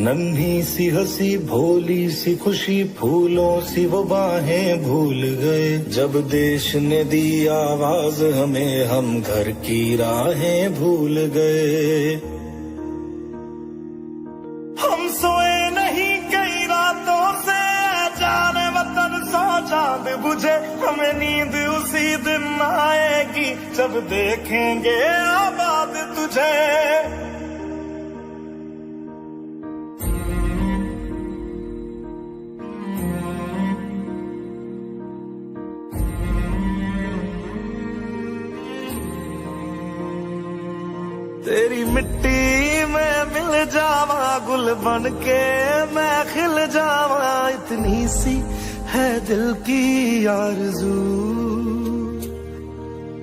नन्ही सी हंसी भोली सी खुशी फूलों सी वो बाहें भूल गए। जब देश ने दी आवाज हमें हम घर की राहें भूल गए। हम सोए नहीं कई रातों से जाने वतन सौ चांद बुझे। हमें नींद उसी दिन आएगी जब देखेंगे आबाद तुझे। तेरी मिट्टी में मिल जावा गुल बन के मैं खिल जावा। इतनी सी है दिल की आरज़ू।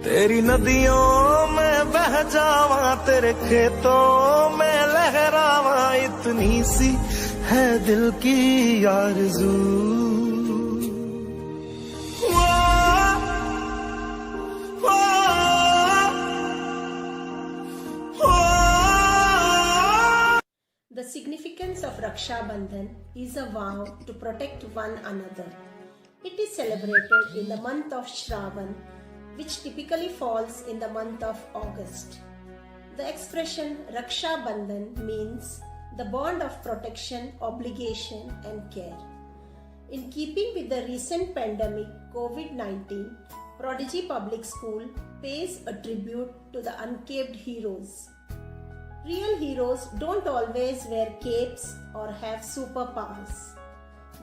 तेरी नदियों में बह जावा तेरे खेतों में लहरावा। इतनी सी है दिल की आरज़ू। The significance of Raksha Bandhan is a vow to protect one another. It is celebrated in the month of Shravan, which typically falls in the month of August. The expression Raksha Bandhan means the bond of protection, obligation and care. In keeping with the recent pandemic COVID-19, Prodigy Public School pays a tribute to the uncaped heroes. Real heroes don't always wear capes or have superpowers.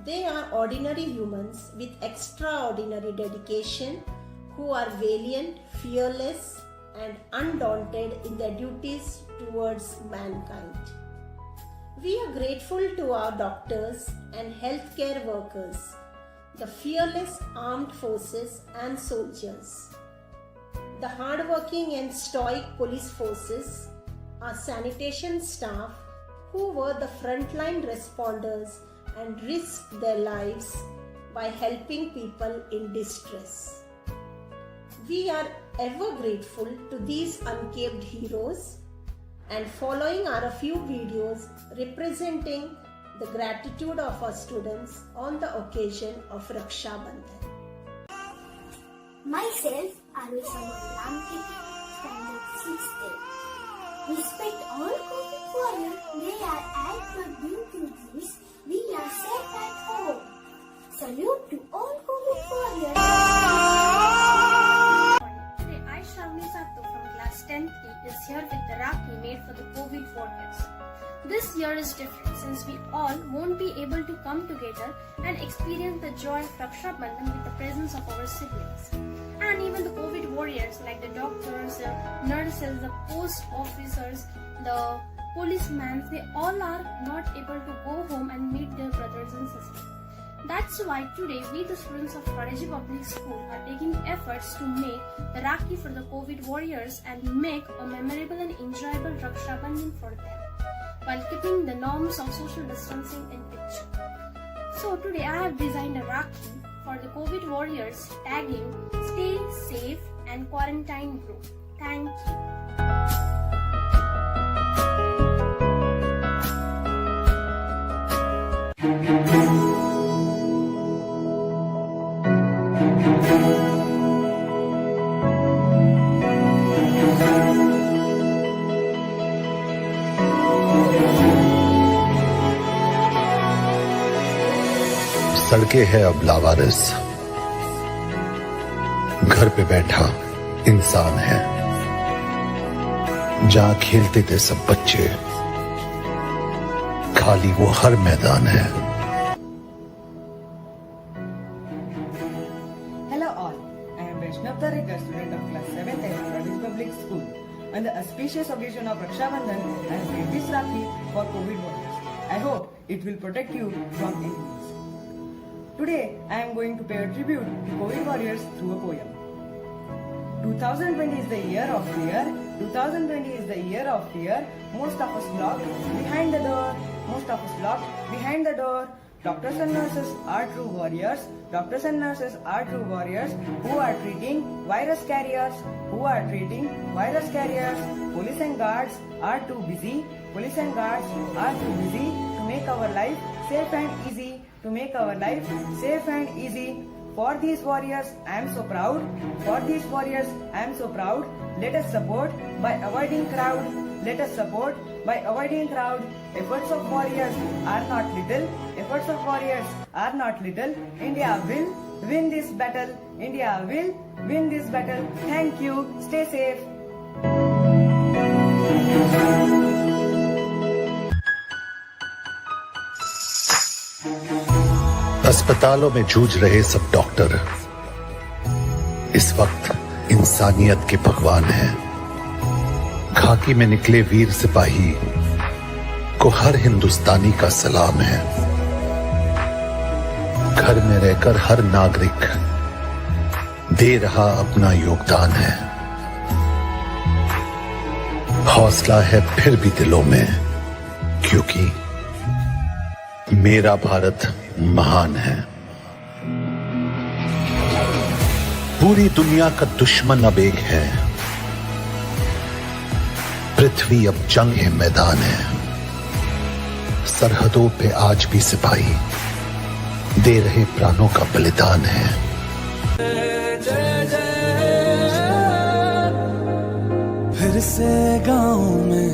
They are ordinary humans with extraordinary dedication who are valiant, fearless, and undaunted in their duties towards mankind. We are grateful to our doctors and healthcare workers, the fearless armed forces and soldiers, the hardworking and stoic police forces, our sanitation staff who were the frontline responders and risked their lives by helping people in distress. We are ever grateful to these uncaped heroes, and following are a few videos representing the gratitude of our students on the occasion of Raksha Bandhan. Myself, Arul Saman Lamki, standard 6th. Respect all COVID warriors. They are at the duties. We are safe at home. Salute to all COVID warriors. Today, I, Shravani Sattu from class 10th is here with the Rakhi made for the COVID warriors. This year is different since we all won't be able to come together and experience the joy of Raksha Bandhan with the presence of our siblings. And even the COVID warriors like the doctors, the nurses, the post officers, the policemen, they all are not able to go home and meet their brothers and sisters. That's why today we, the students of Prodigy Public School, are taking efforts to make the Rakhi for the COVID warriors and make a memorable and enjoyable Raksha Bandhan for them, while keeping the norms of social distancing in picture. So today I have designed a Rakhi for the COVID warriors tagging "Stay safe and quarantine group." Thank you. सड़कें है अब लावारिस, घर पे बैठा इंसान है। जहां खेलते थे सब बच्चे, खाली वो हर मैदान है। Hello all, I am Vaishnav Tarikar, student of class 7th at Prodigy Public School. On the auspicious occasion of Raksha Bandhan, I have made this Rakhi for COVID warriors. I hope it will protect you from enemies. Today, I am going to pay a tribute to COVID warriors through a poem. 2020 is the year of fear. 2020 is the year of fear. Most of us locked behind the door. Most of us locked behind the door. Doctors and nurses are true warriors. Doctors and nurses are true warriors who are treating virus carriers. Who are treating virus carriers. Police and guards are too busy. Police and guards are too busy to make our life safe and easy, to make our life safe and easy. For these warriors, I am so proud. For these warriors, I am so proud. Let us support by avoiding crowd. Let us support by avoiding crowd. Efforts of warriors are not little. Efforts of warriors are not little. India will win this battle. India will win this battle. Thank you. Stay safe. अस्पतालों में जूझ रहे सब doctor इस वक्त इंसानियत के भगवान हैं। खाकी में निकले वीर सिपाही को हर हिंदुस्तानी का सलाम है। घर में रहकर हर नागरिक दे रहा अपना योगदान है। हौसला है फिर भी दिलों में, क्योंकि मेरा भारत महान है। पूरी दुनिया का दुश्मन अब एक है। पृथ्वी अब जंग है, मैदान है। सरहदों पे आज भी सिपाही दे रहे प्राणों का बलिदान है। फिर से गांव में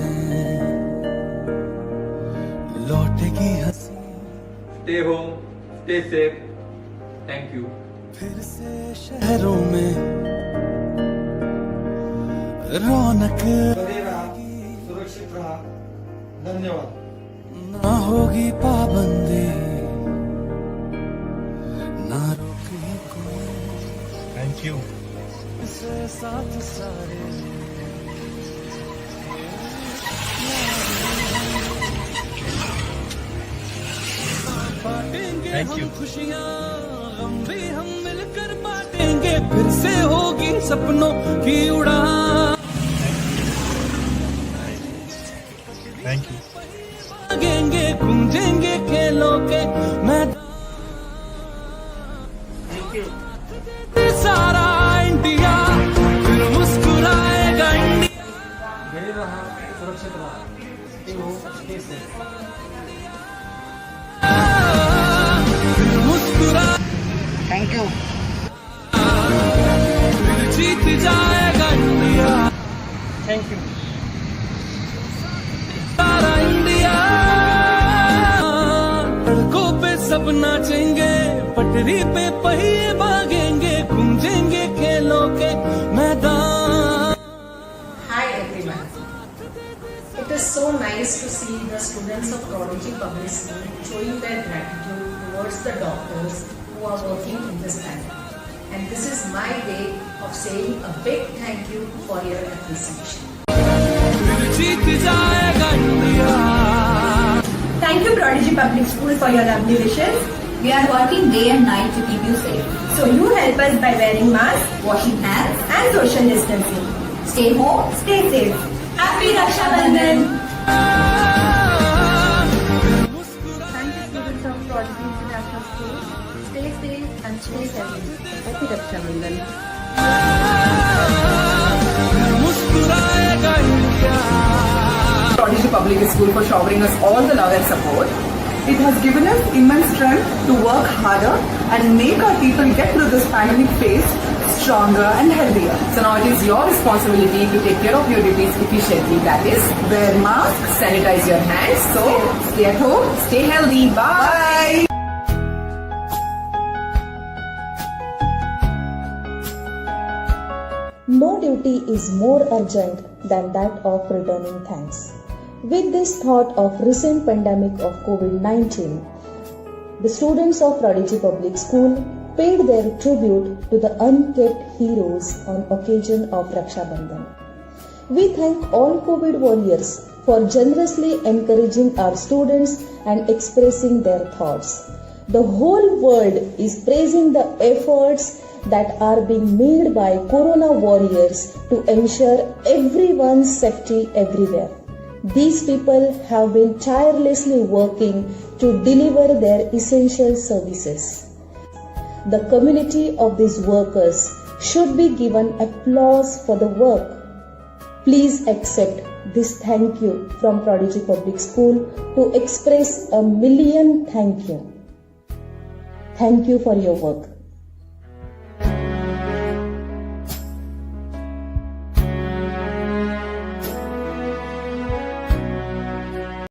लौटेगी हंसी। Stay home, stay safe. Thank you. फिर से शहरों में रौनक सुरक्षित रहा। धन्यवाद। ना होगी पाबंदी, ना रोकेगी कोई। Thank you. इसे साथ सारे बांटेंगे हम खुशियाँ, गम भी हम मिलकर बांटेंगे। फिर से होगी सपनों की उड़ान। Thank you. भागेंगे, गूंजेंगे खेलों के मैदान। सारा इंडिया फिर मुस्कुराएगा। इंडिया सुरक्षित रहा। Stay home, stay safe. Thank you. जीत जाएगा इंडिया। Thank you. सारा इंडिया सड़कों पे सब नाचेंगे, पटरी पे पहिए भागेंगे, गूंजेंगे खेलों के मैदान। Hi everyone. It is so nice to see the students of Prodigy Public School showing their gratitude towards the doctors who are working in this panel. And this is my day of saying a big thank you for your appreciation. जीत जाएगा India. Thank you Prodigy Public School for your lovely wishes. We are working day and night to keep you safe. So you help us by wearing masks, Washing hands, and social distancing. stay home. Stay safe. Happy Raksha Bandhan. Thank you, students of Prodigy International School. Stay safe and stay healthy. Happy Raksha Bandhan. मुस्कुराएगा India. Prodigy Public School for showering us all the love and support. It has given us immense strength to work harder and make our people get through this pandemic phase stronger and healthier. So now it is your responsibility to take care of your duties efficiently. That is, wear masks, sanitize your hands. So stay at home, stay healthy. Bye. No duty is more urgent than that of returning thanks. With this thought of recent pandemic of COVID-19, the students of Prodigy Public School paid their tribute to the unkept heroes on occasion of Raksha Bandhan. We thank all COVID warriors for generously encouraging our students and expressing their thoughts. The whole world is praising the efforts that are being made by Corona warriors to ensure everyone's safety everywhere. These people have been tirelessly working to deliver their essential services. The community of these workers should be given applause for the work. Please accept this thank you from Prodigy Public School to express a million thank you. Thank you for your work.